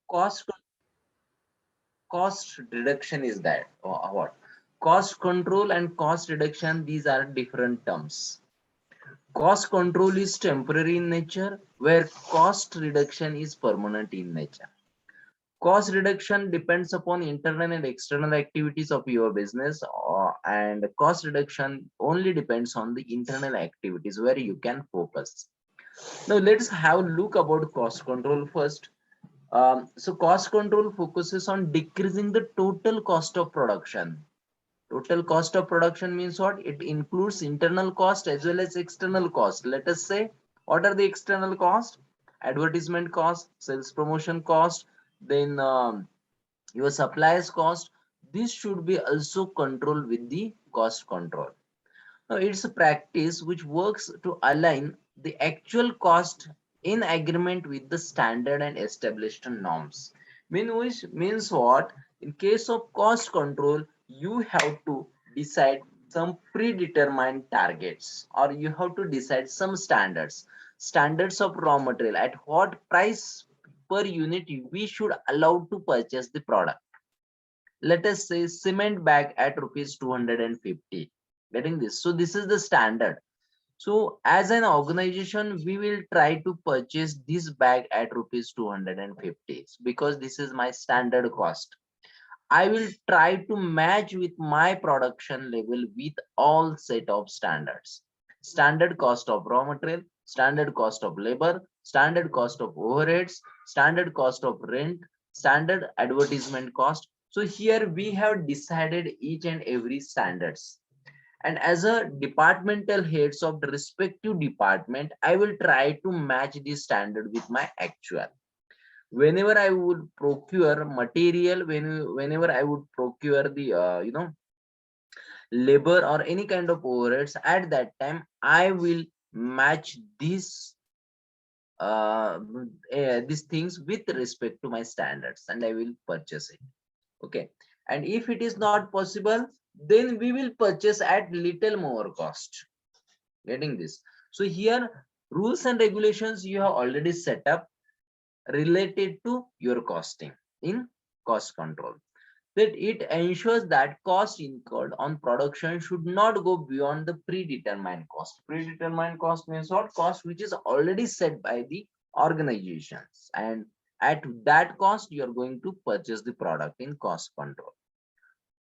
cost cost reduction is that or what? Cost control and cost reduction, these are different terms. Cost control is temporary in nature, where cost reduction is permanent in nature. Cost reduction depends upon internal and external activities of your business, and cost reduction only depends on the internal activities where you can focus. Now let's have a look about cost control first. So cost control focuses on decreasing the total cost of production. Total cost of production means what? It includes internal cost as well as external cost. Let us say, what are the external cost? Advertisement cost, sales promotion cost, then your suppliers cost. This should be also controlled with the cost control. Now it's a practice which works to align the actual cost in agreement with the standard and established norms. Which means what? In case of cost control, you have to decide some predetermined targets, or you have to decide some standards of raw material, at what price per unit we should allow to purchase the product. Let us say cement bag at rupees 250. Getting this? So this is the standard. So as an organization, we will try to purchase this bag at rupees 250 because this is my standard cost. I will try to match with my production level with all set of standards. Standard cost of raw material, standard cost of labor, standard cost of overheads, standard cost of rent, standard advertisement cost. So here we have decided each and every standards. And as a departmental heads of the respective department, I will try to match this standard with my actual. Whenever I would procure material, whenever I would procure the labor or any kind of overheads, at that time I will match uh, these things with respect to my standards and I will purchase it. Okay. And if it is not possible, then we will purchase at little more cost. Getting this? So here rules and regulations you have already set up related to your costing in cost control, that it ensures that cost incurred on production should not go beyond the predetermined cost. Predetermined cost means what? Cost which is already set by the organizations, and at that cost you are going to purchase the product in cost control.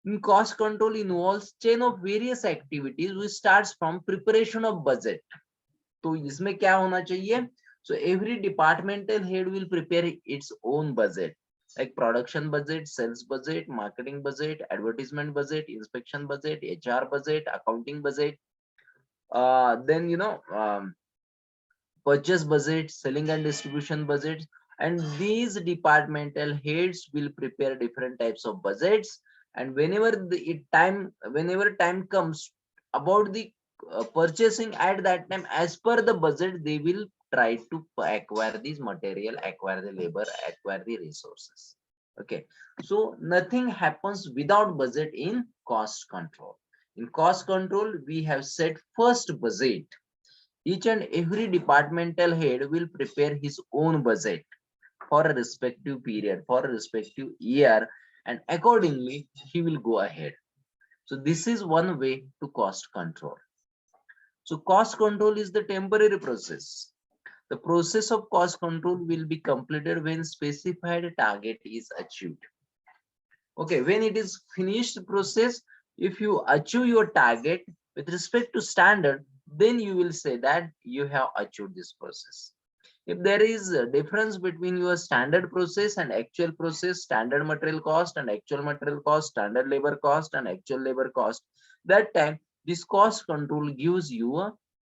In cost control involves chain of various activities which starts from preparation of budget. तो इसमें क्या होना चाहिए? So every departmental head will prepare its own budget, like production budget, sales budget, marketing budget, advertisement budget, inspection budget, HR budget, accounting budget. Then purchase budget, selling and distribution budget, and these departmental heads will prepare different types of budgets. And whenever time comes about the purchasing, at that time, as per the budget, they will try to acquire this material, acquire the labor, acquire the resources. Okay, so nothing happens without budget in cost control. In cost control, we have set first budget. Each and every departmental head will prepare his own budget for a respective period, for a respective year, and accordingly he will go ahead. So this is one way to cost control. So cost control is the temporary process. The process of cost control will be completed when specified target is achieved. Okay, when it is finished process, if you achieve your target with respect to standard, then you will say that you have achieved this process. If there is a difference between your standard process and actual process, standard material cost and actual material cost, standard labor cost and actual labor cost, that time this cost control gives you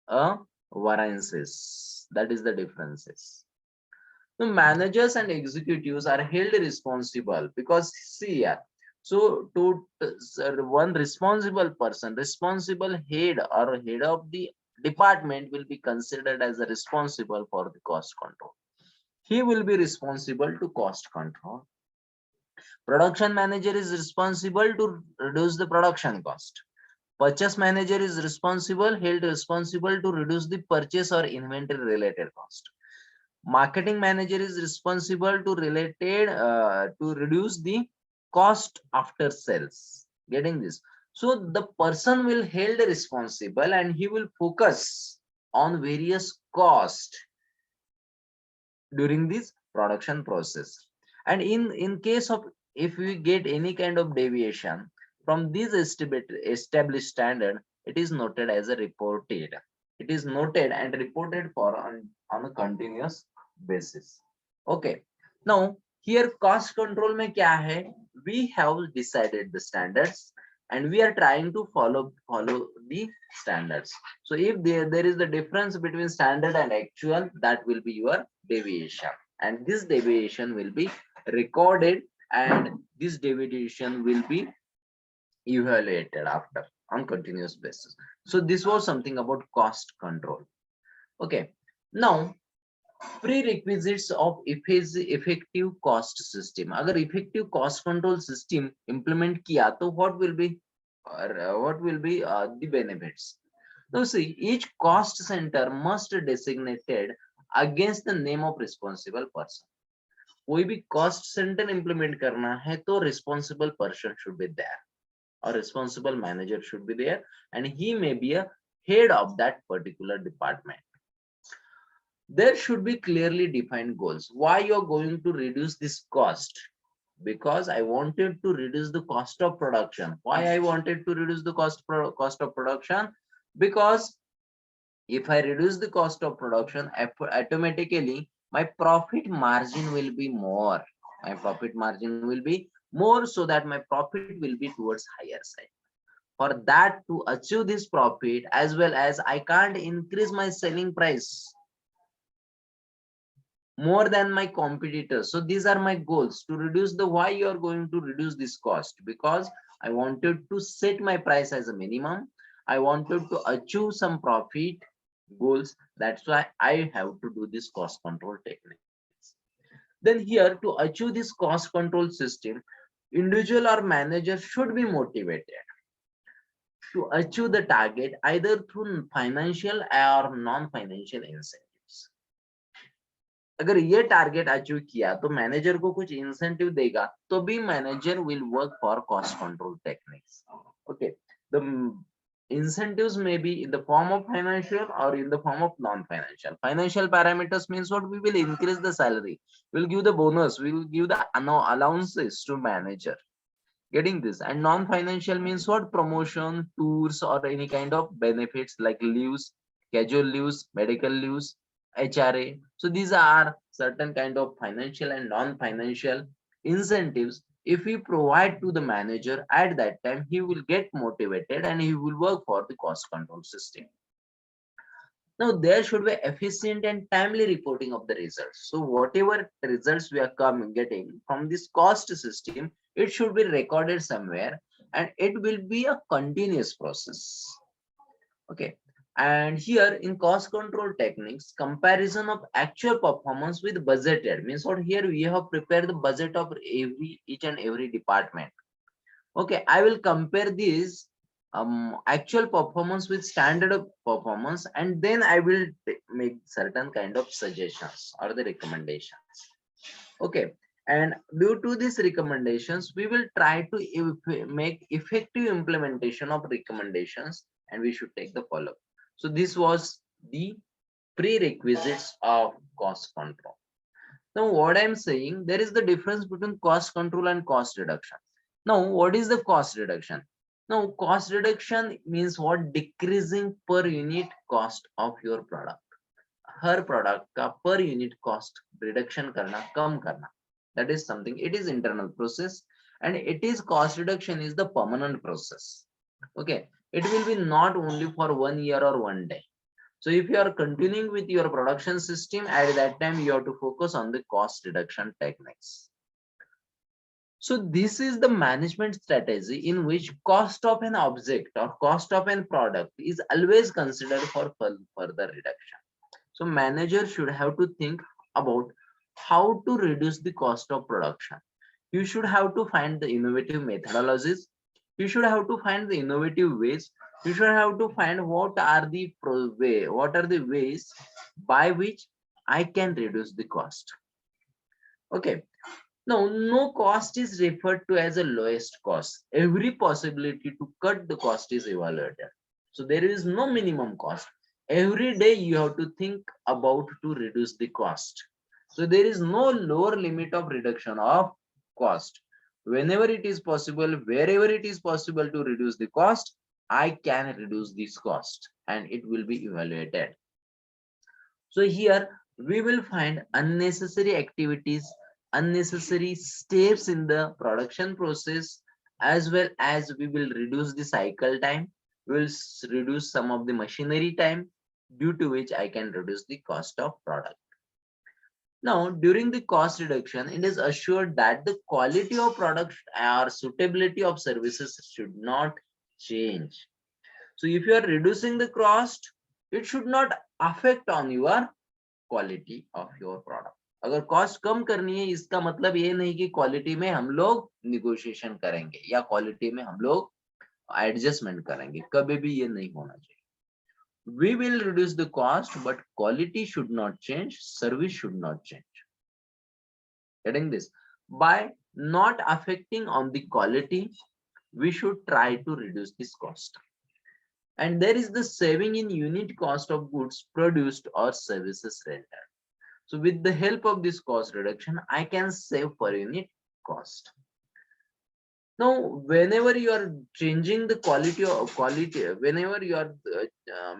a variances. That is the differences. The managers and executives are held responsible because see here, so to one responsible person, responsible head or head of the department will be considered as a responsible for the cost control. He will be responsible to cost control. Production manager is responsible to reduce the production cost. Purchase manager is responsible, held responsible to reduce the purchase or inventory related cost. Marketing manager is responsible to to reduce the cost after sales. Getting this? So the person will held responsible and he will focus on various costs during this production process. And in case of, if we get any kind of deviation from this established standard, it is noted as a reported. It is noted and reported for on a continuous basis. Okay, now here cost control mein kya hai, we have decided the standards and we are trying to follow the standards. So if there is the difference between standard and actual, that will be your deviation, and this deviation will be recorded and this deviation will be evaluated after on continuous basis. So this was something about cost control. Okay, now prerequisites of effective cost system. अगर effective cost control system implement किया तो what will be the benefits? Now see, each cost center must designated against the name of responsible person. कोई भी cost center implement करना है तो responsible person should be there, or responsible manager should be there, and he may be a head of that particular department. There should be clearly defined goals. Why you're going to reduce this cost? Because I wanted to reduce the cost of production. Why I wanted to reduce the cost of production? Because if I reduce the cost of production, automatically my profit margin will be more. My profit margin will be more, so that my profit will be towards higher side. For that, to achieve this profit, as well as I can't increase my selling price more than my competitors. So these are my goals to reduce the, why you are going to reduce this cost? Because I wanted to set my price as a minimum. I wanted to achieve some profit goals. That's why I have to do this cost control techniques. Then here, to achieve this cost control system, individual or manager should be motivated to achieve the target either through financial or non-financial incentives. अगर ये target achieve किया तो manager को कुछ incentive देगा, तो भी manager will work for cost control techniques. Okay, the incentives may be in the form of financial or in the form of non-financial. Financial parameters means what? We will increase the salary, we'll give the bonus, we will give the allowances to manager. Getting this? And non-financial means what? Promotion, tours, or any kind of benefits like leaves, casual leaves, medical leaves, HRA. So these are certain kind of financial and non-financial incentives. If we provide to the manager, at that time he will get motivated and he will work for the cost control system. Now there should be efficient and timely reporting of the results. So whatever results we are getting from this cost system, it should be recorded somewhere, and it will be a continuous process. Okay. And here in cost control techniques, comparison of actual performance with budgeted means what? Here we have prepared the budget of each and every department. Okay, I will compare this actual performance with standard of performance, and then I will make certain kind of suggestions or the recommendations. Okay, and due to these recommendations, we will try to make effective implementation of recommendations, and we should take the follow-up. So this was the prerequisites of cost control. Now what I'm saying, there is the difference between cost control and cost reduction. Now what is the cost reduction? Now cost reduction means what? Decreasing per unit cost of your product. Her product का per unit cost reduction करना, कम करना. That is something, it is internal process, and it is cost reduction is the permanent process. Okay, it will be not only for 1 year or 1 day. So if you are continuing with your production system, at that time you have to focus on the cost reduction techniques. So this is the management strategy in which cost of an object or cost of an product is always considered for further reduction. So manager should have to think about how to reduce the cost of production. You should have to find the innovative methodologies. You should have to find the innovative ways. You should have to find what are the ways by which I can reduce the cost. Okay. Now, no cost is referred to as a lowest cost. Every possibility to cut the cost is evaluated. So there is no minimum cost. Every day you have to think about to reduce the cost. So there is no lower limit of reduction of cost. Whenever it is possible, wherever it is possible to reduce the cost, I can reduce this cost and it will be evaluated. So here we will find unnecessary activities, unnecessary steps in the production process, as well as we will reduce the cycle time. We will reduce some of the machinery time, due to which I can reduce the cost of product. Now, during the cost reduction, it is assured that the quality of product or suitability of services should not change. So if you are reducing the cost, it should not affect on your quality of your product. अगर cost कम करनी है इसका मतलब ये नहीं कि quality में हम लोग निगोशिएशन करेंगे या क्वालिटी में हम लोग एडजस्टमेंट करेंगे, कभी भी ये नहीं होना चाहिए. We will reduce the cost, but quality should not change, service should not change. Getting this? By not affecting on the quality, we should try to reduce this cost. And there is the saving in unit cost of goods produced or services rendered. So with the help of this cost reduction, I can save per unit cost. Now, whenever you are changing the quality, whenever you are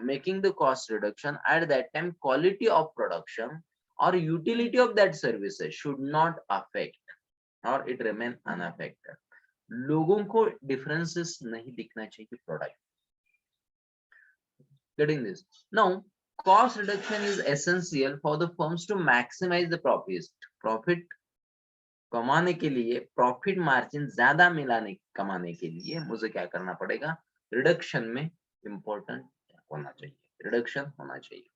making the cost reduction, at that time, quality of production or utility of that services should not affect or it remain unaffected. लोगों को differences नहीं दिखना चाहिए product. Getting this? Now, cost reduction is essential for the firms to maximize the profit. Profit कमाने के लिए, profit margin ज्यादा कमाने के लिए मुझे क्या करना पड़ेगा? रिडक्शन में इंपॉर्टेंट होना चाहिए, रिडक्शन होना चाहिए.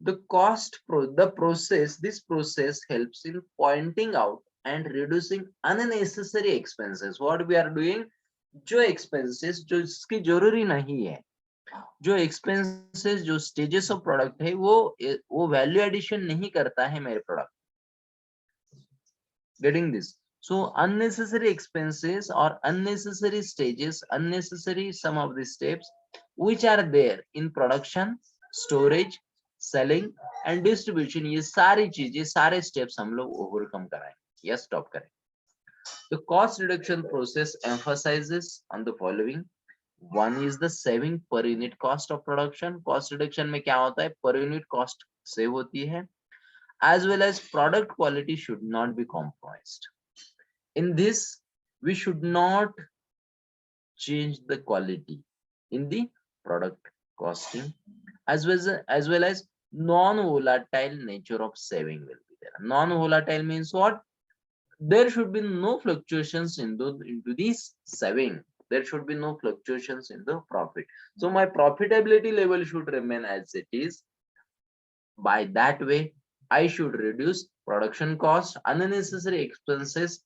The process, this process helps in pointing out and reducing unnecessary expenses. What we are doing? जो expenses जो इसकी जरूरी नहीं है, जो एक्सपेंसेस जो स्टेजेस ऑफ प्रोडक्ट है वो वैल्यू एडिशन नहीं करता है मेरे product. Getting this? So unnecessary expenses or unnecessary stages, unnecessary some of the steps which are there in production, storage, selling and distribution, ये सारी चीजें, सारे steps हम लोग overcome कराएंगे या stop करेंगे. The cost reduction process emphasizes on the following. One is the saving per unit cost of production. Cost reduction में क्या होता है? Per unit cost save होती है. As well as product quality should not be compromised. In this, we should not change the quality in the product costing, as well as non-volatile nature of saving will be there. Non-volatile means what? There should be no fluctuations into this saving. There should be no fluctuations in the profit. So my profitability level should remain as it is. By that way, I should reduce production cost, unnecessary expenses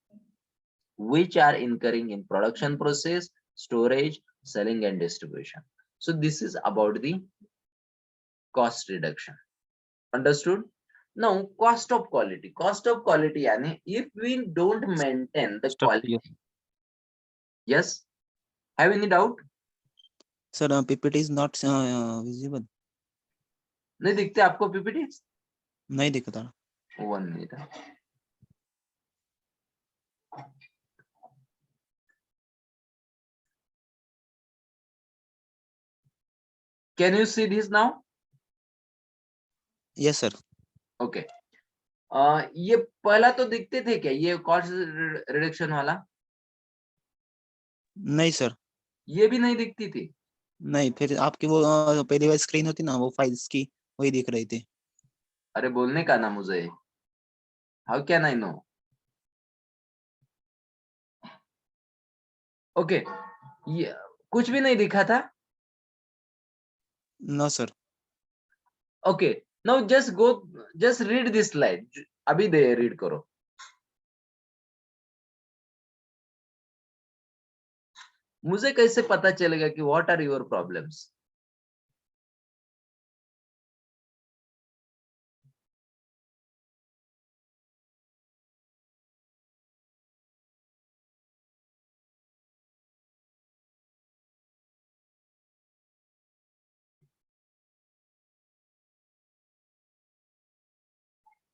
which are incurring in production process, storage, selling and distribution. So this is about the cost reduction. Understood? Now, cost of quality. Cost of quality, yani if we don't maintain the quality. Yes? Have any doubt? Sir, PPT is not visible. नहीं दिखते आपको PPT? नहीं दिखता. 1 minute. Can you see this now? Yes, sir. Okay. ये पहला तो दिखते थे क्या, ये कॉस्ट रिडक्शन वाला? नहीं सर. ये भी नहीं दिखती थी? नहीं, फिर आपकी वो पहली वाली स्क्रीन होती ना, वो फाइल्स की वही दिख रही थी. अरे बोलने का ना मुझे. How can I know? Okay, ये कुछ भी नहीं दिखा था? No sir. Okay, now just read this slide. अभी दे रीड करो. मुझे कैसे पता चलेगा कि व्हाट आर योर प्रॉब्लम्स?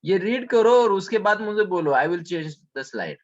ये रीड करो और उसके बाद मुझे बोलो, I will change the slide.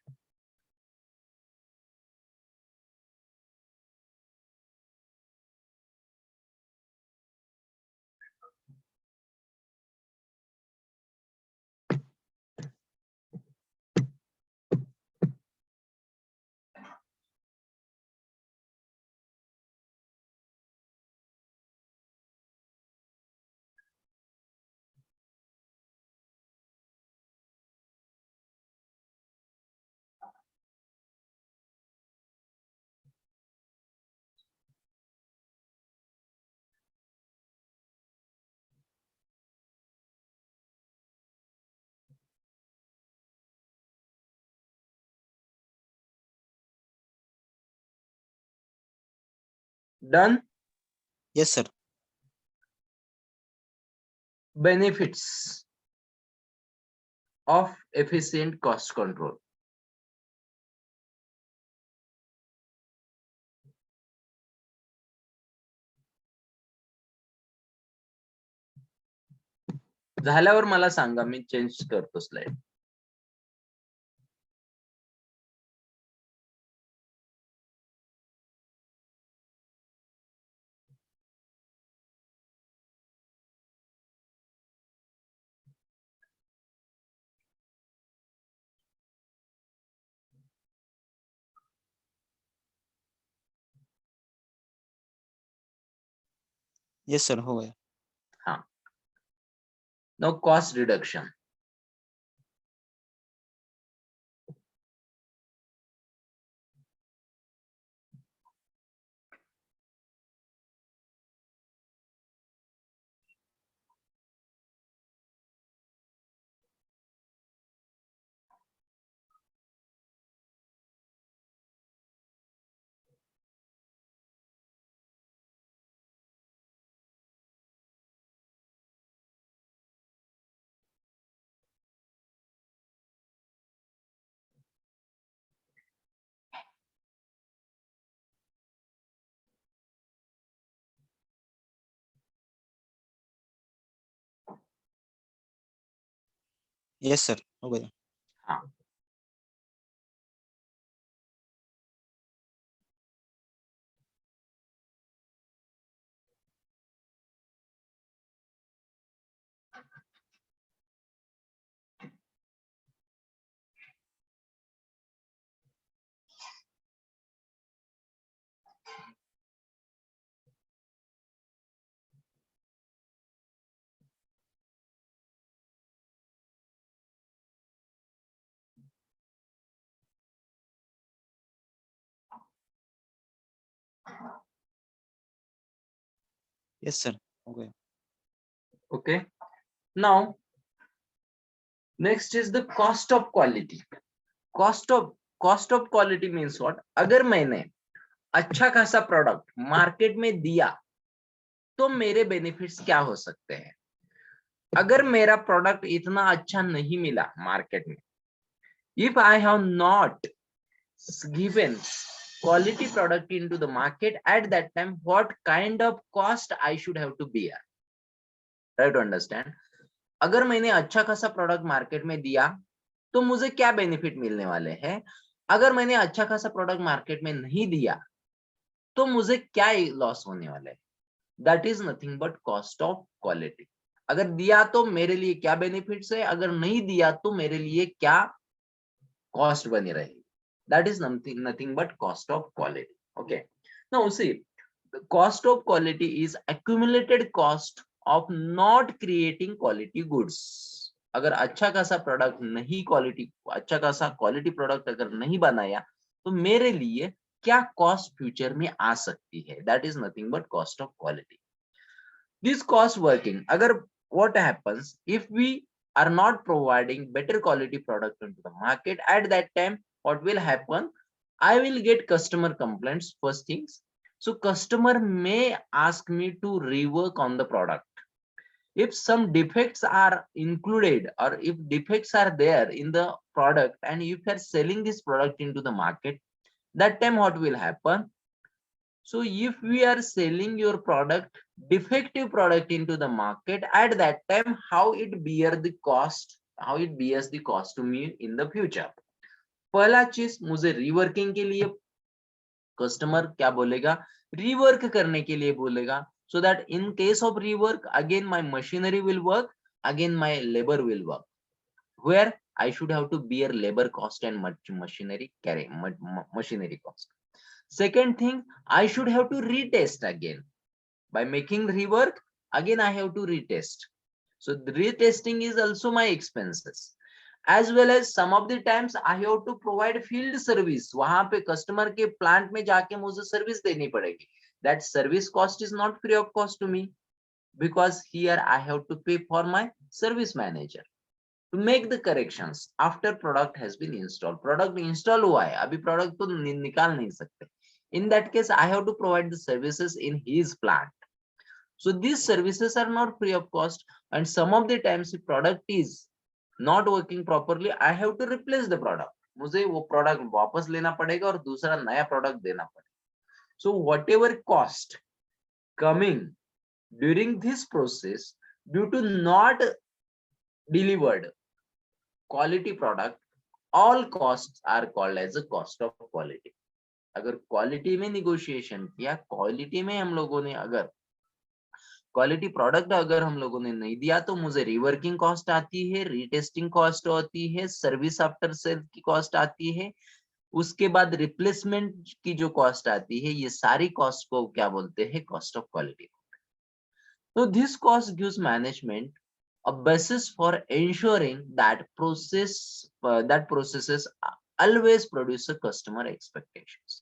Done. Yes, sir. Benefits of efficient cost control. झाल्यावर मला सांगा, मी चेंज करतो स्लाइड. Yes, sir. हो गया. हाँ. Now cost reduction. Yes, sir. हो गया. हाँ. Yes, sir. हो गया. Okay. Now next is the cost of quality. Cost of quality means what? अगर मैंने अच्छा खासा प्रोडक्ट मार्केट में दिया तो मेरे बेनिफिट्स क्या हो सकते हैं. अगर मेरा प्रोडक्ट इतना अच्छा नहीं मिला मार्केट में, if I have not given quality product into the market at that time, what kind of cost I should have to bear. Try to understand. अगर मैंने अच्छा खासा प्रोडक्ट मार्केट में दिया तो मुझे क्या बेनिफिट मिलने वाले हैं. अगर मैंने अच्छा खासा प्रोडक्ट मार्केट में नहीं दिया तो मुझे क्या लॉस होने वाला है. That is nothing but cost of quality. अगर दिया तो मेरे लिए क्या बेनिफिट्स है, अगर नहीं दिया तो मेरे लिए क्या कॉस्ट बनी रहेगी. That is nothing but cost of quality. Okay. Now see, the cost of quality is accumulated cost of not creating quality goods. अगर अच्छा खासा प्रोडक्ट नहीं क्वालिटी अच्छा खासा क्वालिटी प्रोडक्ट अगर नहीं बनाया तो मेरे लिए क्या कॉस्ट फ्यूचर में आ सकती है. That is nothing but cost of quality. This cost working, agar what happens if we are not providing better quality product into the market, at that time what will happen, I will get customer complaints first things. So customer may ask me to rework on the product. If some defects are included or if defects are there in the product and if you are selling this product into the market, that time what will happen. So if we are selling your defective product into the market, at that time, how it bear the cost? how it bears the cost to me in the future. पहला चीज मुझे reworking के लिए customer क्या बोलेगा, rework करने के लिए बोलेगा, so that in case of rework again my machinery will work, again my labor will work, where I should have to bear labor cost and machinery machinery cost. Second thing, I should have to retest again. By making rework, again I have to retest. So the retesting is also my expenses. As well as some of the times I have to provide field service. वहां पे customer के plant में जाके मुझे service देनी पड़ेगी. That service cost is not free of cost to me, because here I have to pay for my service manager to make the corrections after product has been installed. Product install हुआ है, अभी product तो निकाल नहीं सकते. In that case, I have to provide the services in his plant. So these services are not free of cost, and some of the times if product is not working properly, I have to replace the product. मुझे वो product वापस लेना पड़ेगा और दूसरा नया product देना पड़ेगा. So whatever cost coming during this process due to not delivered quality product, all costs are called as a cost of quality. अगर क्वालिटी में निगोशिएशन किया, क्वालिटी में हम लोगों ने अगर क्वालिटी प्रोडक्ट अगर हम लोगों ने नहीं दिया, तो मुझे रिवर्किंग कॉस्ट आती है, रीटेस्टिंग कॉस्ट आती है, सर्विस आफ्टर सेल की कॉस्ट आती है, उसके बाद रिप्लेसमेंट की जो कॉस्ट आती है, ये सारी कॉस्ट को क्या बोलते हैं, कॉस्ट ऑफ क्वालिटी. तो this cost gives management a basis for ensuring that processes always produce a customer expectations.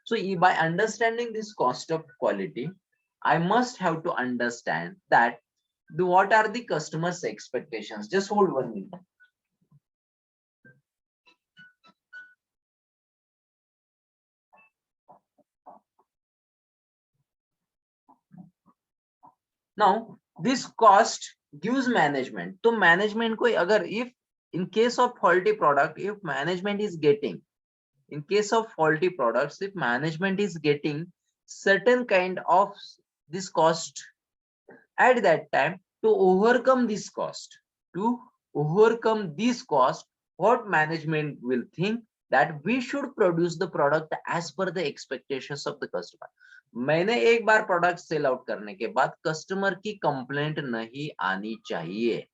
So by understanding this cost of quality, I must have to understand that what are the customers expectations. Just hold 1 minute. Now this cost gives management. तो management को अगर if in case of faulty product, if management is getting, in case of faulty products, if management is getting certain kind of this cost at that time, to overcome this cost, what management will think that we should produce the product as per the expectations of the customer. मैंने एक बार product sell out करने के बाद customer की complaint नहीं आनी चाहिए.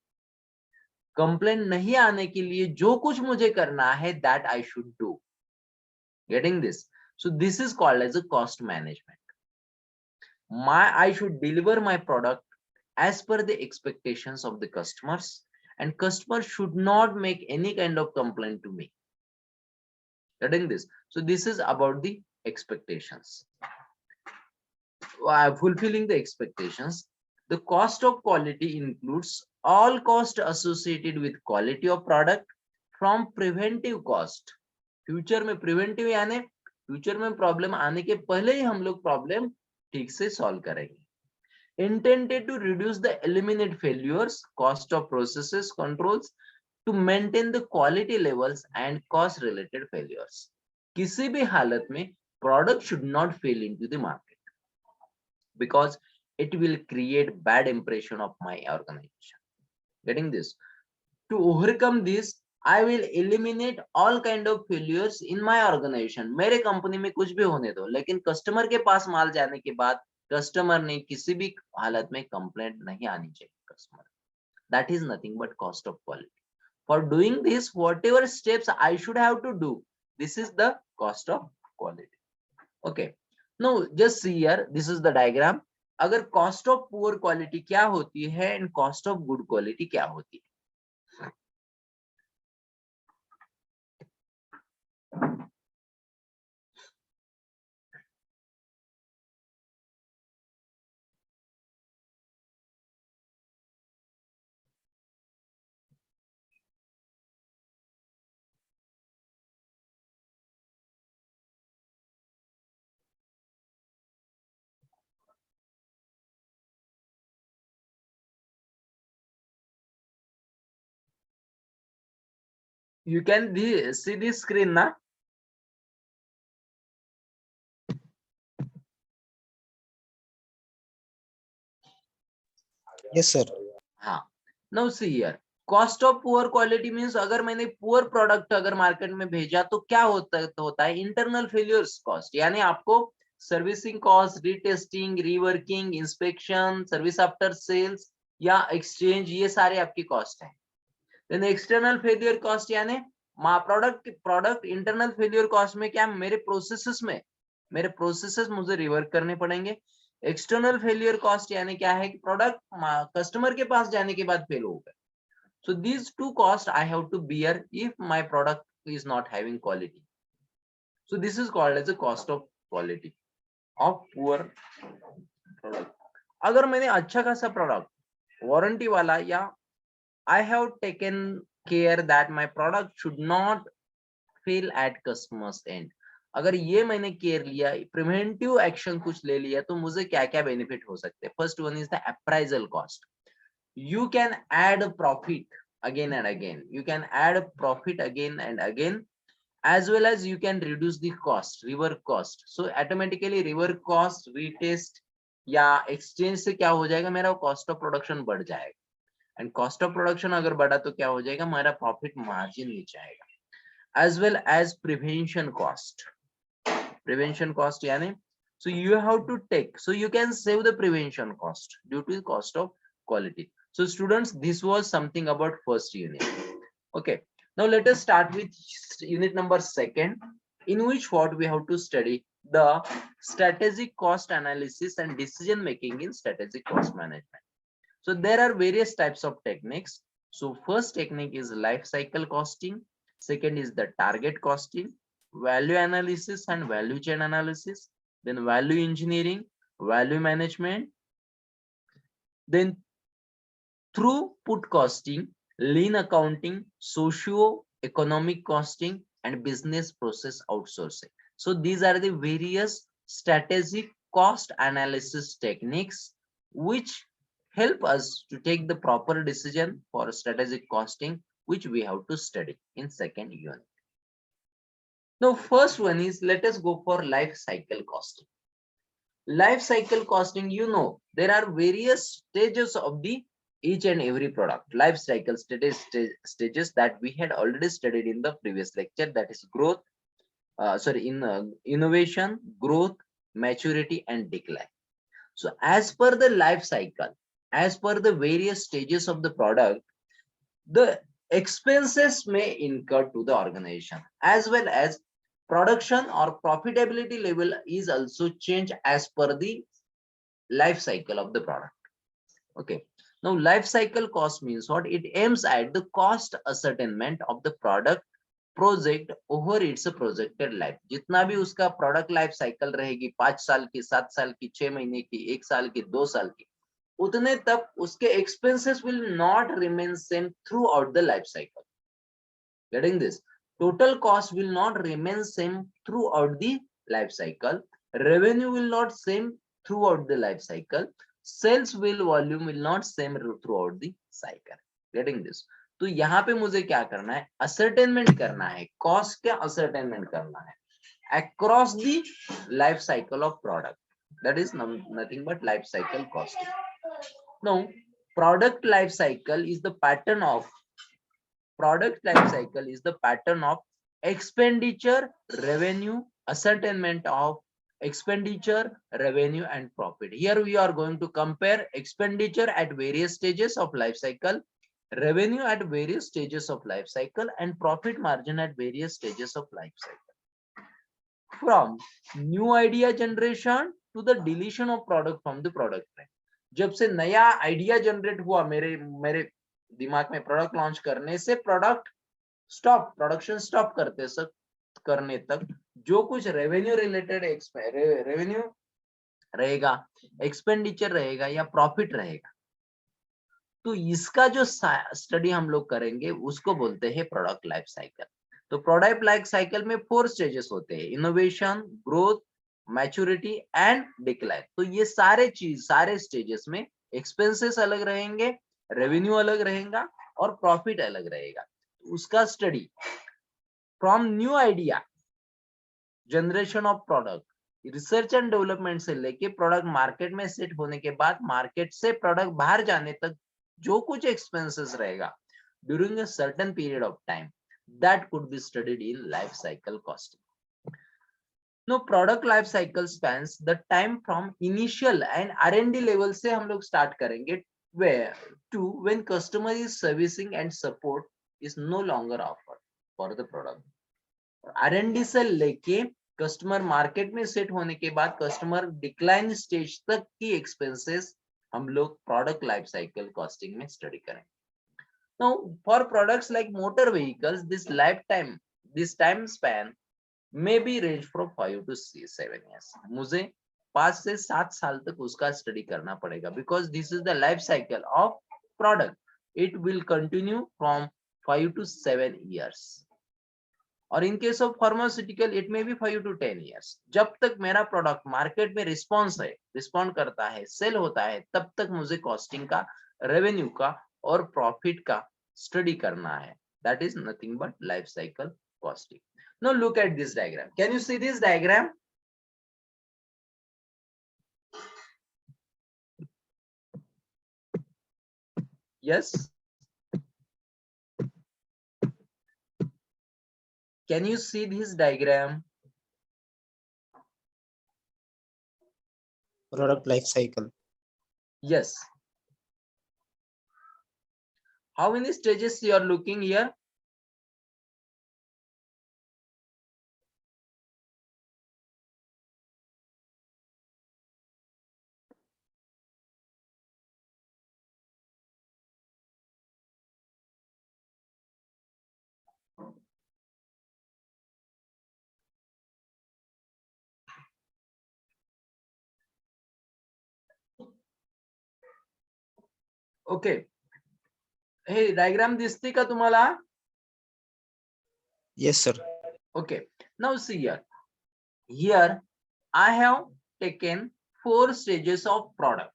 Complaint नहीं आने के लिए जो कुछ मुझे करना है, that I should do. Getting this? So this is called as a cost management. I should deliver my product as per the expectations of the customers, and customers should not make any kind of complaint to me. Getting this? So this is about the expectations. Fulfilling the expectations. The cost of quality includes all costs associated with quality of product, from preventive cost. Future में preventive यानी future में problem आने के पहले ही हम लोग problem ठीक से सॉल्व करेंगे. Intended to reduce the eliminate failures, cost of processes controls, to maintain the quality levels and cost related failures. किसी भी हालत में product should not fail into the market, because it will create bad impression of my organization. Getting this? To overcome this, I will eliminate all kind of failures in my organization. मेरे company में कुछ भी होने दो, लेकिन customer के पास माल जाने के बाद कस्टमर ने किसी भी हालत में कंप्लेंट नहीं आनी चाहिए customer. That is nothing but cost of quality. For doing this, whatever steps I should have to do, this is the cost of quality. Okay. Now just see here, this is the diagram. अगर cost of poor quality क्या होती है and cost of good quality क्या होती है. You can see this screen now. Yes, sir. Now see here. Cost of poor quality means अगर मैंने poor product अगर मार्केट में भेजा तो क्या होता है इंटरनल फेलियर्स कॉस्ट, यानी आपको servicing cost, retesting, reworking, inspection, service after sales या एक्सचेंज, ये सारे आपकी कॉस्ट है। देन एक्सटर्नल फेलियर कॉस्ट यानी प्रोडक्ट इंटरनल फेलियर कॉस्ट में क्या मेरे प्रोसेसेस मुझे रिवर्क करने पड़ेंगे। एक्सटर्नल फेलियर कॉस्ट यानी क्या है कि प्रोडक्ट कस्टमर के पास जाने के बाद फेल हो गए। So these two costs I have to bear if my product is not having quality. So this is called as a cost of quality of poor product. अगर मैंने अच्छा खासा प्रोडक्ट वारंटी वाला या I have taken care that my product should not fail at customers end, अगर ये मैंने care लिया, प्रिवेंटिव एक्शन कुछ ले लिया, तो मुझे क्या क्या बेनिफिट हो सकते हैं। First one is the appraisal cost. You can add profit again and again. You can add profit again and again, as well as you can reduce the cost, rework cost. So automatically rework cost, retest या exchange से क्या हो जाएगा, मेरा cost of production बढ़ जाएगा। And cost of production अगर बढ़ा तो क्या हो जाएगा, हमारा profit margin नीचे आएगा। As well as prevention cost. Prevention cost यानी so you have to take, so you can save the prevention cost due to the cost of quality. So students, this was something about first unit. Okay, now let us start with unit number 2, in which what we have to study the strategic cost analysis and decision making in strategic cost management. So there are various types of techniques. So first technique is life cycle costing, second is the target costing, value analysis and value chain analysis, then value engineering, value management, then throughput costing, lean accounting, socio-economic costing, and business process outsourcing. So these are the various strategic cost analysis techniques which help us to take the proper decision for strategic costing, which we have to study in second unit. Now, first one is, let us go for life cycle costing. Life cycle costing, you know, there are various stages of the each and every product life cycle stages that we had already studied in the previous lecture, that is growth, innovation, growth, maturity, and decline. So as per the life cycle, as per the various stages of the product, the expenses may incur to the organization, as well as production or profitability level is also changed as per the life cycle of the product. Okay. Now, life cycle cost means what? It aims at the cost ascertainment of the product project over its projected life. जितना भी उसका product life cycle रहेगी, 5 साल की, 7 साल की, 6 महीने की, 1 साल की, 2 साल की, उतने तक उसके expenses will not remain same throughout the life cycle. Getting this? Total cost will not remain same throughout the life cycle. Revenue will not same throughout the life cycle. Sales volume will not same throughout the cycle. Getting this? तो यहाँ पे मुझे क्या करना है, ascertainment करना है, cost का ascertainment करना है across the life cycle of product. That is nothing but life cycle costing. Now, product life cycle is the pattern of expenditure, revenue, ascertainment of expenditure, revenue, and profit. Here we are going to compare expenditure at various stages of life cycle, revenue at various stages of life cycle, and profit margin at various stages of life cycle. From new idea generation to the deletion of product from the product line. जब से नया idea generate हुआ मेरे दिमाग में product launch करने से production stop करने तक जो कुछ रेवेन्यू रिलेटेड रेवेन्यू रहेगा, एक्सपेंडिचर रहेगा या प्रॉफिट रहेगा, तो इसका जो स्टडी हम लोग करेंगे उसको बोलते हैं प्रोडक्ट लाइफ साइकिल। तो प्रोडक्ट लाइफ साइकिल में 4 स्टेजेस होते हैं, innovation, growth, maturity and decline. तो ये सारे स्टेजेस में एक्सपेंसेस अलग रहेंगे, रेवेन्यू अलग रहेगा और प्रॉफिट अलग रहेगा। उसका study from new idea generation of product, research and development से लेके प्रोडक्ट मार्केट में सेट होने के बाद मार्केट से प्रोडक्ट बाहर जाने तक जो कुछ एक्सपेंसेस रहेगा, during a certain period of time. That could be studied in life cycle costing. Now, product life cycle spans the time from initial and R&D level से हम लोग start करेंगे where to when customer is servicing and support is no longer offered for the product. R&D से लेके customer market में set होने के बाद कस्टमर डिक्लाइन स्टेज तक की एक्सपेंसेस हम लोग प्रोडक्ट लाइफ साइकिल कॉस्टिंग में स्टडी करेंगे. Now, for products like motor vehicles, this time span may be range from 5 to 7 years. मुझे 5 से 7 साल तक उसका स्टडी करना पड़ेगा because this is the life cycle of product. It will continue from 5 to 7 years. और in case of pharmaceutical, it may be 5 to 10 years. जब तक मेरा प्रोडक्ट मार्केट में रिस्पॉन्ड करता है, सेल होता है, तब तक मुझे कॉस्टिंग का, रेवेन्यू का और प्रॉफिट का स्टडी करना है. That is nothing but life cycle costing. Now look at this diagram. Can you see this diagram? Yes. Can you see this diagram? Product life cycle. Yes. How many stages you are looking here? Okay. Hey, diagram दिसते का तुम्हाला? Yes, sir. Okay. Now see here. Here I have taken 4 stages of product.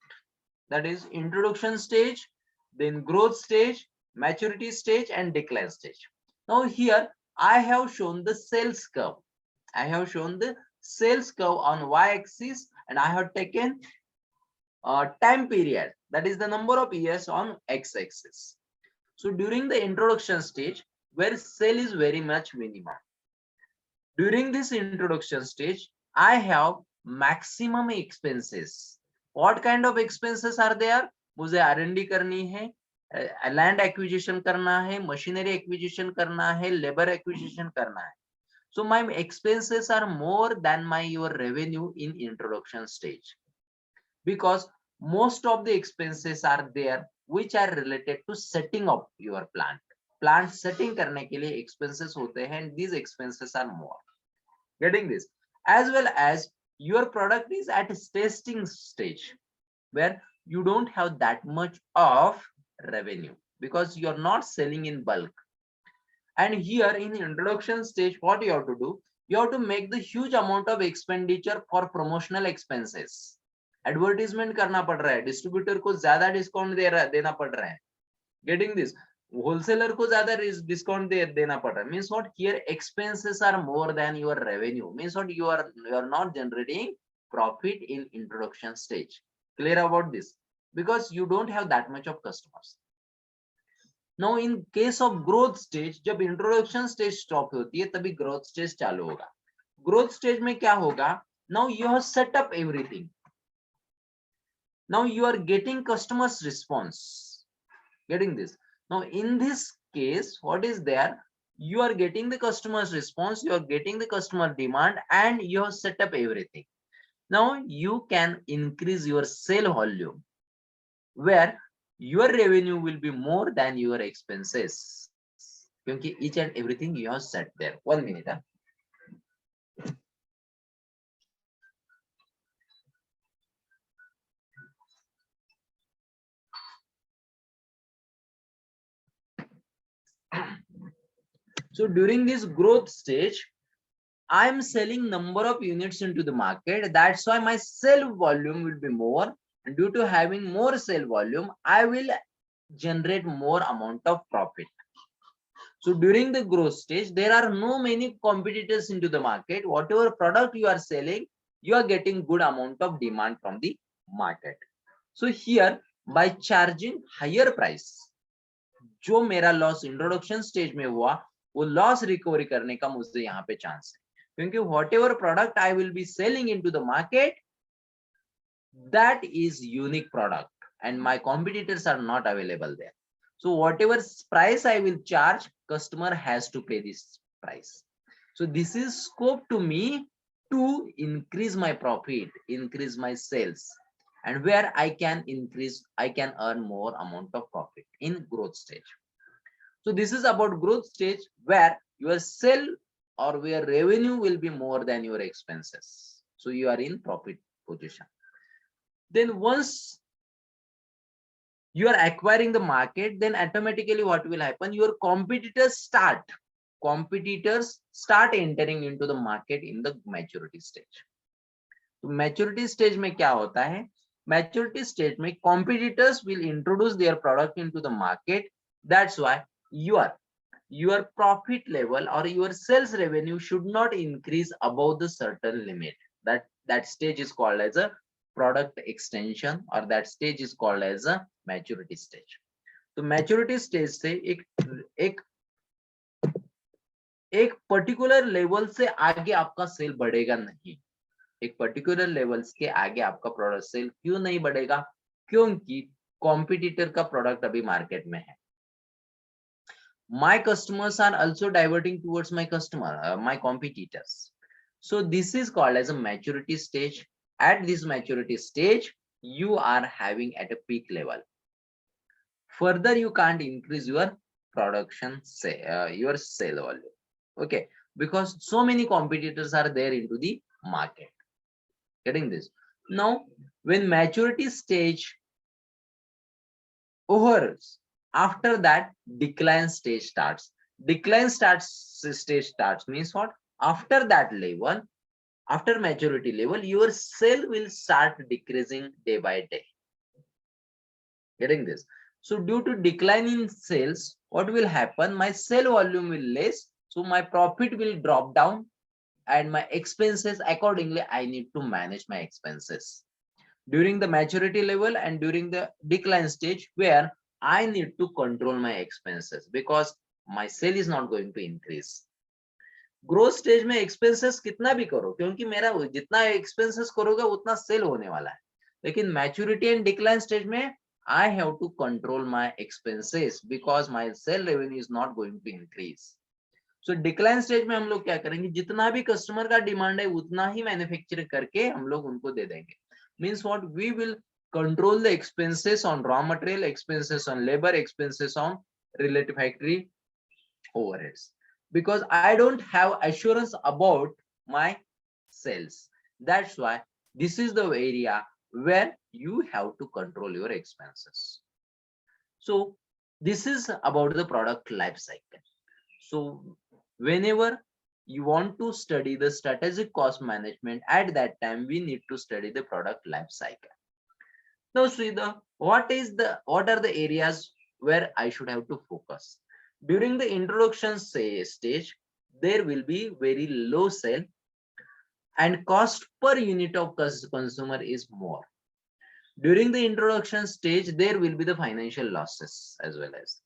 That is introduction stage, then growth stage, maturity stage, and decline stage. Now here I have shown the sales curve. I have shown the sales curve on y-axis, and I have taken time period, that is the number of years, on x-axis. So during the introduction stage, where sale is very much minimum, during this introduction stage, I have maximum expenses. What kind of expenses are there? मुझे R&D करनी है, land acquisition करना है, machinery acquisition करना है, labor acquisition करना है. So my expenses are more than your revenue in introduction stage, because most of the expenses are there which are related to setting up your plant. Plant setting करने के लिए expenses होते हैं, and these expenses are more. Getting this? As well as your product is at a testing stage where you don't have that much of revenue because you're not selling in bulk. And here in the introduction stage, what you have to do? You have to make the huge amount of expenditure for promotional expenses. Advertisement करना पड़ रहा है, distributor को ज़्यादा discount देना पड़ रहा है. Getting this? Wholesaler को ज़्यादा discount देना पड़ रहा है. Means what? Here expenses are more than your revenue. Means what? You are not generating profit in introduction stage. Clear about this? Because you don't have that much of customers. Now in case of growth stage, जब introduction stage stop होती है, तभी growth stage चालू होगा. Growth stage में क्या होगा? Now you have set up everything. Now you are getting customers response. Getting this? Now in this case, what is there? You are getting the customer's response, you are getting the customer demand, and you have set up everything. Now you can increase your sale volume where your revenue will be more than your expenses. Because each and everything you have set there. 1 minute. So during this growth stage, I am selling number of units into the market. That's why my sale volume will be more. And due to having more sale volume, I will generate more amount of profit. So during the growth stage, there are no many competitors into the market. Whatever product you are selling, you are getting good amount of demand from the market. So here, by charging higher price, जो मेरा loss introduction stage में हुआ वो loss recovery करने का मुझे यहाँ पे चांस है, क्योंकि whatever product I will be selling into the market that is unique product and my competitors are not available there. So whatever price I will charge, customer has to pay this price. So this is scope to me to increase my profit, increase my sales, and where I can earn more amount of profit in growth stage. So this is about growth stage where your sell or where revenue will be more than your expenses. So you are in profit position. Then once you are acquiring the market, then automatically what will happen, your competitors start entering into the market in the maturity stage. तो maturity stage में क्या होता है, maturity stage में competitors will introduce their product into the market. That's why your profit level or your sales revenue should not increase above the certain limit. That stage is called as a product extension or that stage is called as a maturity stage. तो maturity stage से एक particular level से आगे आपका cell बढ़ेगा नहीं, एक particular levels के आगे आपका प्रोडक्ट सेल क्यों नहीं बढ़ेगा, क्योंकि कॉम्पिटिटर का प्रोडक्ट अभी मार्केट में है. My customers are also diverting towards my competitors. So this is called as a maturity stage. At this maturity stage, you are having at a peak level. Further, you can't increase your production, your sale volume. Okay, because so many competitors are there into the market. Getting this? Now, when maturity stage overs, after that decline stage starts. Stage starts means what? After that level, after maturity level, your sale will start decreasing day by day. Getting this? So due to decline in sales, what will happen? My sale volume will less, so my profit will drop down and my expenses accordingly, I need to manage my expenses during the maturity level and during the decline stage where I need to control my expenses because my sale is not going to increase. Growth stage में expenses कितना भी करो, क्योंकि मेरा जितना expenses करोगे उतना sale होने वाला है, लेकिन maturity and decline stage में I have to control my expenses because my sale revenue is not going to increase. So decline stage में हम लोग क्या करेंगे, जितना भी customer का demand है उतना ही manufacture करके हम लोग उनको दे देंगे. Means what? We will control the expenses on raw material, expenses on labor, expenses on related factory overheads, because I don't have assurance about my sales. That's why this is the area where you have to control your expenses. So this is about the product life cycle. So whenever you want to study the strategic cost management, at that time we need to study the product life cycle. Now Sridhar, what are the areas where I should have to focus? During the introduction stage, there will be very low sale and cost per unit of consumer is more. During the introduction stage, there will be the financial losses as well as,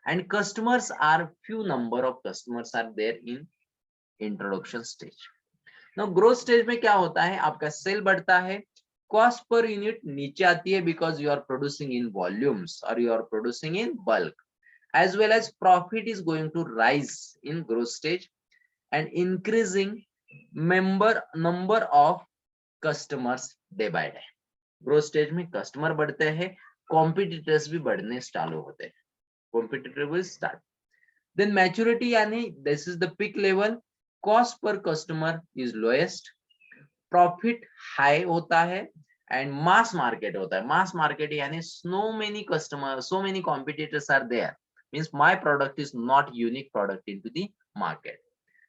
and customers are few number of customers are there in introduction stage. Now growth stage में क्या होता है, आपका cell बढ़ता है, cost per unit नीचे आती है because you are producing in volumes or you are producing in bulk, as well as profit is going to rise in growth stage and increasing number of customers day by day. Growth stage में customer बढ़ते हैं, competitors भी बढ़ने चालू होते हैं, competitor will start. Then maturity यानी this is the peak level, cost per customer is lowest, profit high होता है एंड मास मार्केट होता है. मास मार्केट यानी so many customers, so many competitors are there, means my product is not unique product into the market.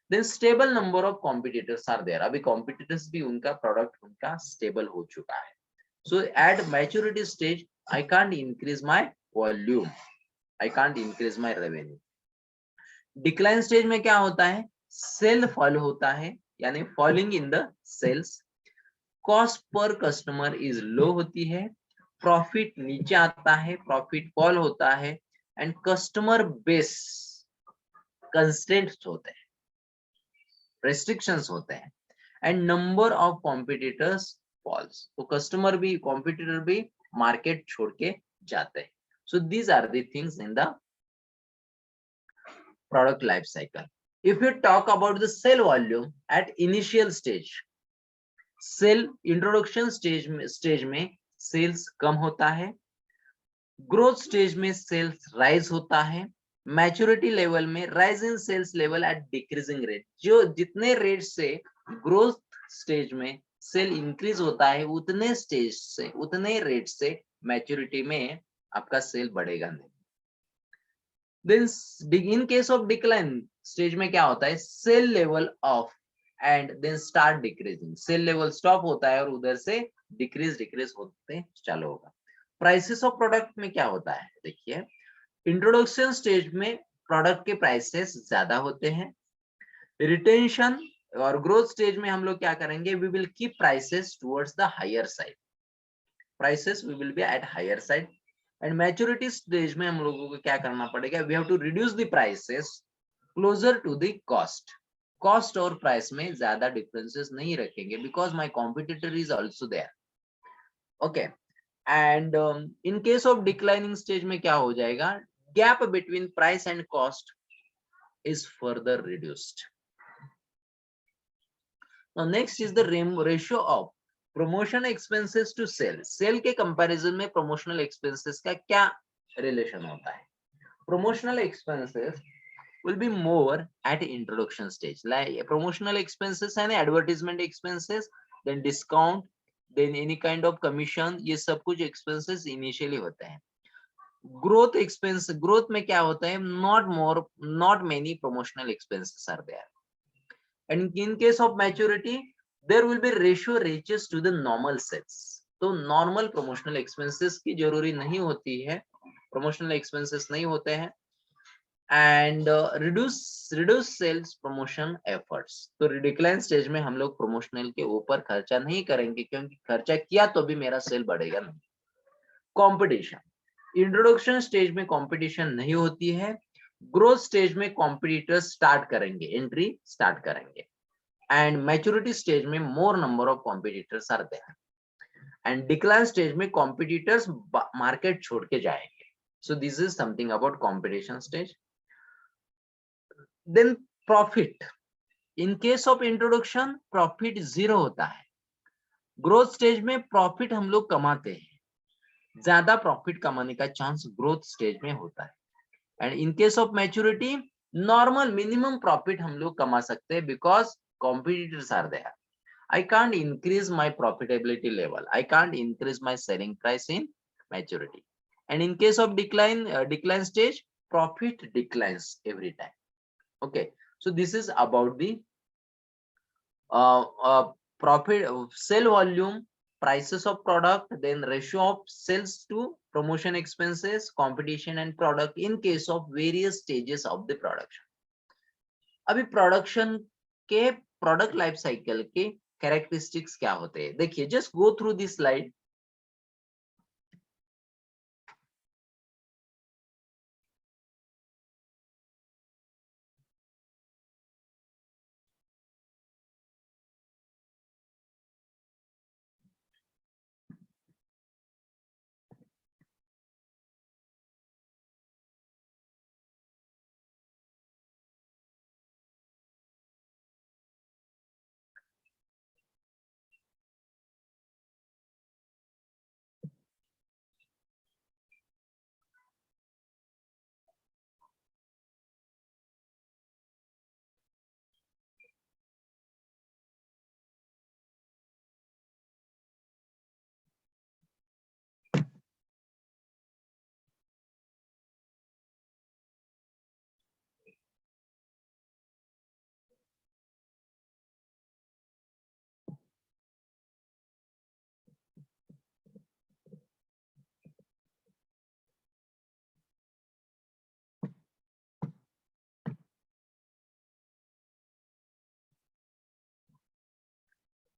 Then stable number of competitors are there. अभी competitors भी उनका product उनका stable हो चुका है. So at maturity stage, I can't increase my volume, I can't increase my revenue. Decline stage में क्या होता है, सेल फॉल होता है, यानी falling in the sales, cost per customer is low होती है, प्रॉफिट नीचे आता है, प्रॉफिट फॉल होता है एंड कस्टमर बेस कंस्ट्रेंट्स होते हैं, रेस्ट्रिक्शंस होते हैं, and number of competitors falls, तो कस्टमर भी कॉम्पिटिटर भी मार्केट छोड़ के जाते हैं. So these are the things in the product life cycle. If you talk about the sale volume at initial stage, sale introduction stage में sales कम होता है, ग्रोथ स्टेज में सेल्स राइज होता है, मैच्योरिटी लेवल में rise in sales level at decreasing rate, जो जितने रेट से ग्रोथ स्टेज में सेल इंक्रीज होता है उतने रेट से मैच्योरिटी में आपका सेल बढ़ेगा नहीं. Then in case of decline stage में क्या होता है, sale level off and then start decreasing, sale level stop होता है और उधर से डिक्रीज होते चालू होगा. प्राइसेस ऑफ प्रोडक्ट में क्या होता है, देखिए इंट्रोडक्शन स्टेज में प्रोडक्ट के प्राइसेस ज्यादा होते हैं, रिटेंशन और ग्रोथ स्टेज में हम लोग क्या करेंगे, we will keep prices towards the higher side, prices we will be at higher side. And maturity stage में हम लोगों को क्या करना पड़ेगा, we have to reduce the prices closer to the cost, cost और प्राइस में ज्यादा डिफरेंसेस नहीं रखेंगे because my competitor is also there. Okay, and in case of declining stage में क्या हो जाएगा, gap between price and cost is further reduced. Now next is the ratio of promotion expenses to sale. Sale के comparison में promotional expenses का क्या relation होता है. Promotional expenses will be more at introduction stage, like promotional expenses and advertisement expenses, then discount, then any kind of commission, ये सब कुछ expenses initially होते हैं. growth expense, growth में क्या होता है, not many promotional expenses are there. And in case of maturity there will be ratio reaches to the normal sales, तो normal promotional expenses की जरूरी नहीं होती है, promotional expenses नहीं होते हैं. And reduce sales promotion efforts, तो डिक्लाइन स्टेज में हम लोग प्रमोशनल के ऊपर खर्चा नहीं करेंगे क्योंकि खर्चा किया तो भी मेरा सेल बढ़ेगा नहीं. कंपटीशन, इंट्रोडक्शन स्टेज में कंपटीशन नहीं होती है, ग्रोथ स्टेज में कॉम्पिटिटर्स स्टार्ट करेंगे, एंट्री स्टार्ट करेंगे, एंड मैच्योरिटी स्टेज में more number of competitors are there, and decline stage में कॉम्पिटिटर्स मार्केट छोड़ के जाएंगे. So this is something about competition stage. Then profit, in case of introduction profit zero होता है, growth stage में profit हम लोग कमाते हैं, ज्यादा प्रॉफिट कमाने का चांस ग्रोथ स्टेज में होता है. And in case of maturity normal minimum profit हम लोग कमा सकते हैं because competitors are there. I can't increase my profitability level, I can't increase my selling price in maturity. And in case of decline stage, profit declines every time. Okay, so this is about the profit, sale volume, prices of product, then ratio of sales to promotion expenses, competition and product in case of various stages of the production. अभी production के product life cycle के characteristics क्या होते हैं, देखिए just go through this slide.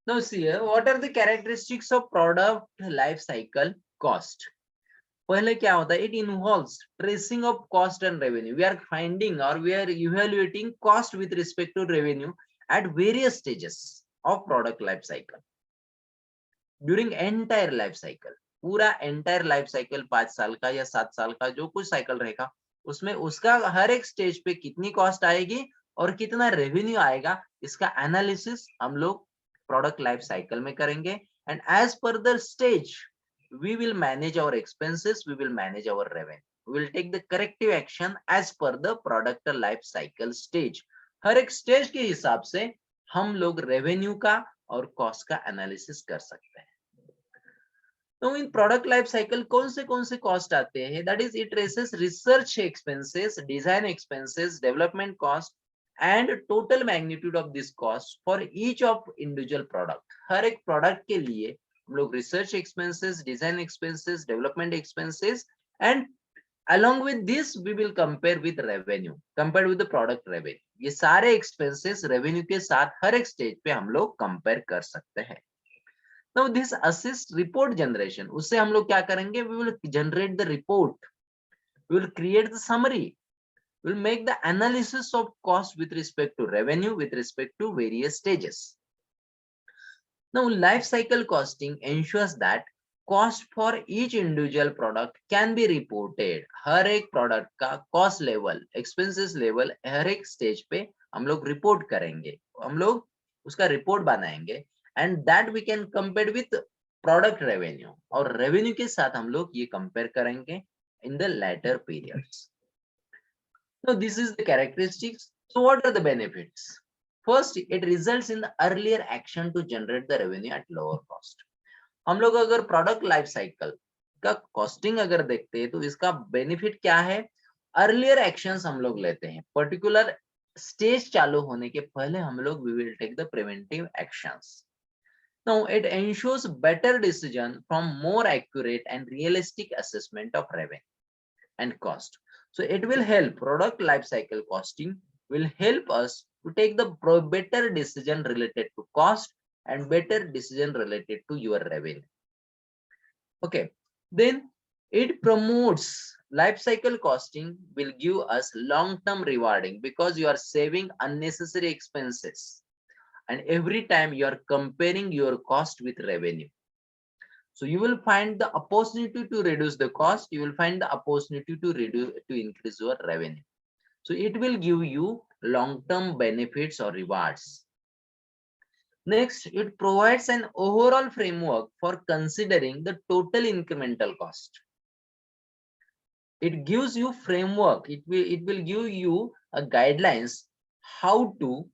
Now see here, what are the characteristics of product life cycle cost? पहले क्या होता है, it involves tracing of cost and revenue. We are finding or we are evaluating cost with respect to revenue at various stages of product life cycle during entire life cycle. पूरा entire life cycle 5 साल का या 7 साल का जो कुछ cycle रहेगा, उसमें उसका हर एक स्टेज पे कितनी कॉस्ट आएगी और कितना रेवेन्यू आएगा, इसका एनालिसिस हम लोग प्रोडक्ट लाइफ साइकिल में करेंगे. And as per the stage we will manage our expenses, we will manage our revenue, we will take the corrective action as per the product life cycle stage. हर एक stage के हिसाब से हम लोग revenue का और कॉस्ट का analysis कर सकते हैं. तो इन प्रोडक्ट लाइफ साइकिल कौन से कॉस्ट आते हैं, that is it raises research expenses, design expenses, development cost and total magnitude of this cost for each of individual product. हर एक प्रोडक्ट के लिए हम लोग research expenses, design expenses, development expenses and along with this we will compare with revenue, compared with the product revenue. ये सारे expenses revenue के साथ हर एक स्टेज पे हम लोग कंपेयर कर सकते हैं. Now this assist report generation, उससे हम लोग क्या करेंगे, we will generate the report, we will create the summary, we will make the analysis of cost with respect to revenue, with respect to various stages. Now life cycle costing ensures that cost for each individual product can be reported. हर एक product का cost level, expenses level हर एक stage पे हम लोग report करेंगे, हम लोग उसका रिपोर्ट बनाएंगे and that we can compare with product revenue, और रेवेन्यू के साथ हम लोग ये कंपेयर करेंगे in the later periods. So this is the characteristics. So what are the benefits? First, it results in the earlier action to generate the revenue at lower cost. हम लोग अगर प्रोडक्ट लाइफ साइकिल का costing अगर देखते हैं तो इसका benefit क्या है, अर्लियर एक्शंस हम लोग लेते हैं. पर्टिकुलर स्टेज चालू होने के पहले हम लोग we will take the preventive actions. Now it ensures better decision from more accurate and realistic assessment of revenue and cost. So it will help, product life cycle costing will help us to take the better decision related to cost and better decision related to your revenue. Okay, then it promotes life cycle costing will give us long-term rewarding because you are saving unnecessary expenses and every time you are comparing your cost with revenue. So you will find the opportunity to reduce the cost, you will find the opportunity to increase your revenue. So it will give you long-term benefits or rewards. Next, it provides an overall framework for considering the total incremental cost. It gives you framework, it will give you a guidelines how to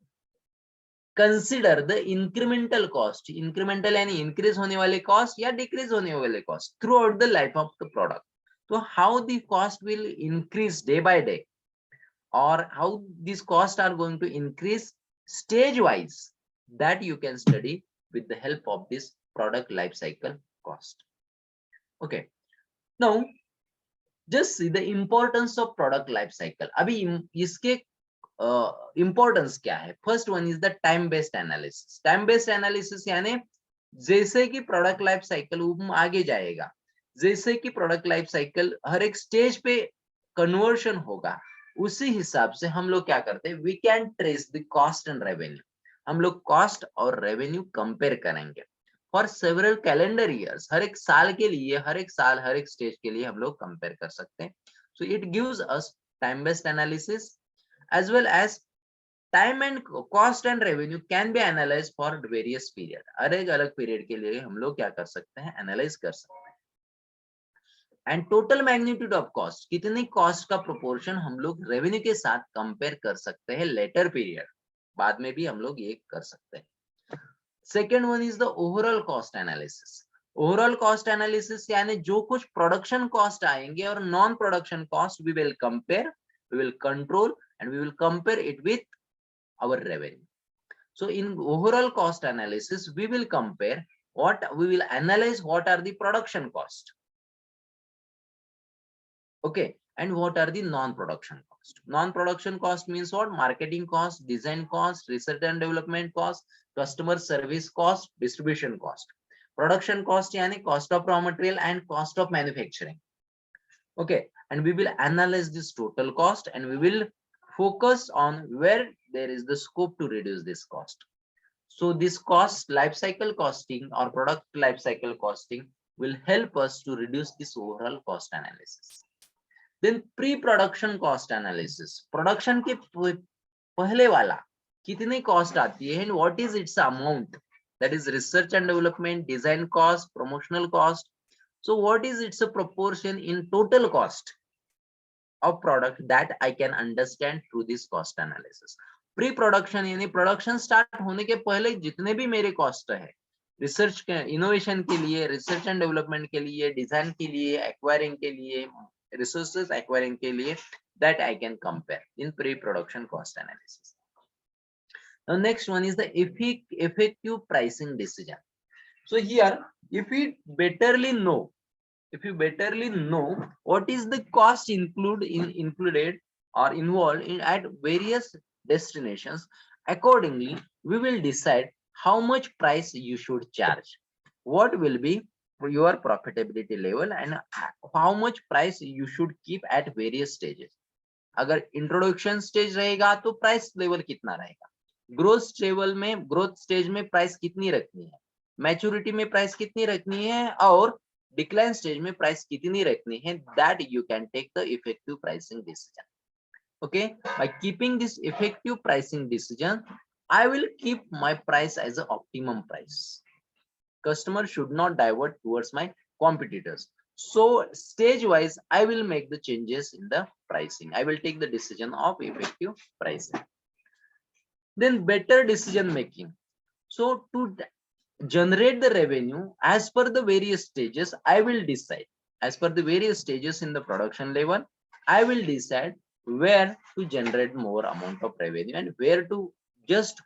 consider the incremental cost, incremental यानी increase होने वाले cost या decrease होने वाले cost throughout the life of the product. So how the cost will increase day by day, or how these costs are going to increase stage wise, that you can study with the help of this product life cycle cost. Okay, now just see the importance of product life cycle. अभी इसके importance क्या है. First one is the time based analysis. Time based analysis यानी जैसे कि product life cycle आगे जाएगा, जैसे कि प्रोडक्ट लाइफ साइकिल हर एक स्टेज पे कन्वर्शन होगा, उसी हिसाब से हम लोग क्या करते हैं, we can trace the cost and revenue. हम लोग कॉस्ट और रेवेन्यू कंपेयर करेंगे फॉर सेवरल कैलेंडर ईयर्स. हर एक साल के लिए, हर एक साल, हर एक स्टेज के लिए हम लोग कंपेयर कर सकते हैं. So it gives us time based analysis as well as time and cost and revenue can be analyzed for various period. अलग अलग पीरियड के लिए हम लोग क्या कर सकते हैं, एनालाइज कर सकते हैं. And total magnitude of cost, कितनी कॉस्ट का प्रोपोर्शन हम लोग रेवेन्यू के साथ कंपेयर कर सकते हैं लेटर पीरियड, बाद में भी हम लोग ये कर सकते हैं. Second one is the overall cost analysis. Overall cost analysis यानी जो कुछ प्रोडक्शन कॉस्ट आएंगे और non production cost we will compare, we will control and we will compare it with our revenue. So in overall cost analysis, we will compare we will analyze what are the production cost, okay, and what are the non-production cost. Non-production cost means what? Marketing cost, design cost, research and development cost, customer service cost, distribution cost. Production cost यानी cost of raw material and cost of manufacturing. Okay, and we will analyze this total cost and we will focus on where there is the scope to reduce this cost. So this cost life cycle costing or product life cycle costing will help us to reduce this overall cost analysis. Then pre-production cost analysis. Production के पहले वाला कितने cost आती है and what is its amount? That is research and development, design cost, promotional cost. So what is its a proportion in total cost of product that I can understand through this cost analysis. Pre production यानी production start होने के पहले जितने भी मेरे cost है research के innovation के लिए, रिसर्च एंड डेवलपमेंट के लिए, डिजाइन के लिए, एक्वायरिंग के लिए, रिसोर्सेज एक्वायरिंग के लिए, that I can compare in pre-production cost analysis. Now next one is the effective pricing decision. So here if you betterly know what is the cost included or involved in at various destinations, accordingly we will decide how much price you should charge, what will be your profitability level and how much price you should keep at various stages. अगर introduction stage रहेगा तो price level कितना रहेगा, growth stage में price कितनी रखनी है, maturity में प्राइस कितनी रखनी है और डिक्लाइन स्टेज में प्राइस कितनी रखनी है, that you can take the effective pricing decision. Okay, by keeping this effective pricing decision, I will keep my price as an optimum price. Customer should not divert towards my competitors. So stage wise I will make the changes in the pricing. I will take the decision of effective pricing. Then better decision making. So to generate the revenue as per the various stages, I will decide as per the various stages in the production level, I will decide where to generate more amount of revenue and where to just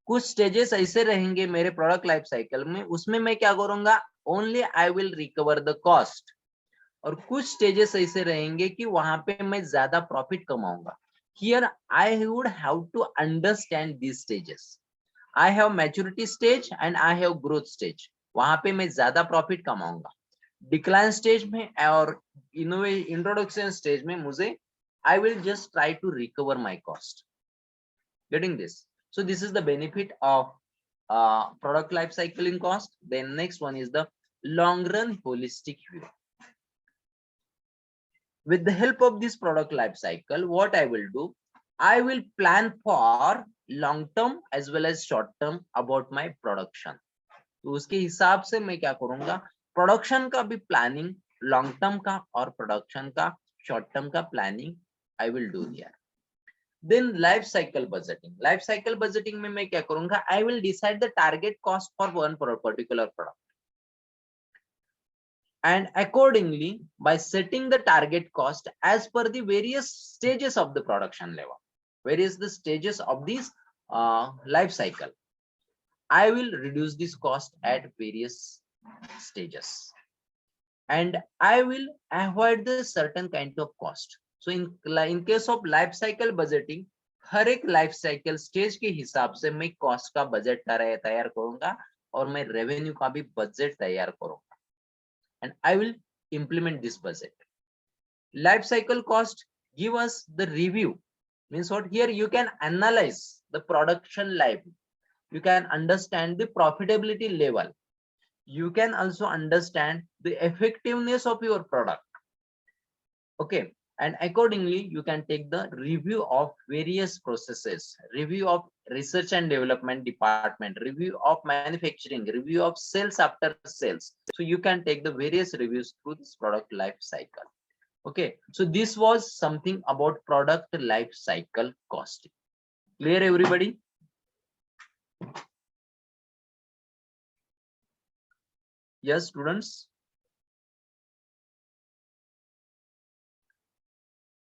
कुछ stages ऐसे रहेंगे मेरे product life cycle में, उसमें मैं क्या करूंगा, only I will recover the cost, और कुछ स्टेजेस ऐसे रहेंगे कि वहां पे मैं ज्यादा प्रॉफिट कमाऊंगा. Here I would have to understand this stages. I have maturity stage and I have growth stage, वहां पे मैं ज्यादा प्रॉफिट कमाऊंगा. डिक्लाइन स्टेज में और इंट्रोडक्शन स्टेज में मुझे I will just try to recover my cost. Getting this? So this is the benefit of product life cycle in cost. Then next one is the long run holistic view. With the help of this product life cycle, what I will do, I will plan for long term as well as short term about my production. तो उसके हिसाब से मैं क्या करूंगा, production का भी planning, long term का और प्रोडक्शन का शॉर्ट टर्म का planning I will do here. Then life cycle budgeting. Life cycle budgeting में मैं क्या करूंगा, I will decide the target cost for one particular product, and accordingly by setting the target cost as per the various stages of the production level, various the stages of this life cycle, I will reduce this cost at various stages and I will avoid the certain kind of cost. So in case of life cycle budgeting, हर एक life cycle stage के हिसाब से मैं cost का budget तैयार करूंगा और मैं रेवेन्यू का भी बजट तैयार करूंगा, and I will implement this budget. Life cycle cost give us the review, means what, here you can analyze the production life, you can understand the profitability level, you can also understand the effectiveness of your product. Okay, and accordingly you can take the review of various processes, review of research and development department, review of manufacturing, review of sales after sales. So you can take the various reviews through this product life cycle. Okay, so this was something about product life cycle costing. Clear everybody? Yes students?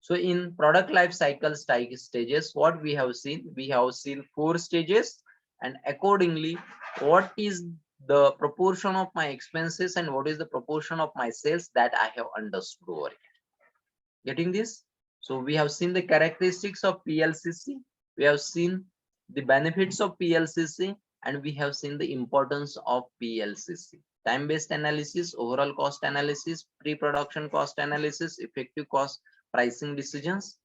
So in product life cycle stages, what we have seen 4 stages, and accordingly what is the proportion of my expenses and what is the proportion of my sales, that I have understood over here. Getting this? So we have seen the characteristics of PLCC, we have seen the benefits of PLCC, and we have seen the importance of PLCC. time-based analysis, overall cost analysis, pre-production cost analysis, effective cost pricing decisions,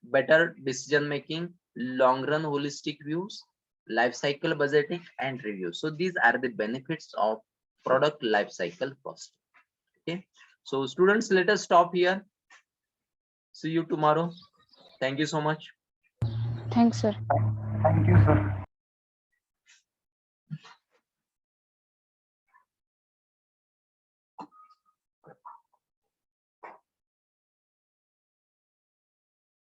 better decision making, long-run holistic views, life cycle budgeting, and review. So these are the benefits of product life cycle cost. Okay, so students, let us stop here. See you tomorrow. Thank you so much. Thanks, sir. Thank you, sir.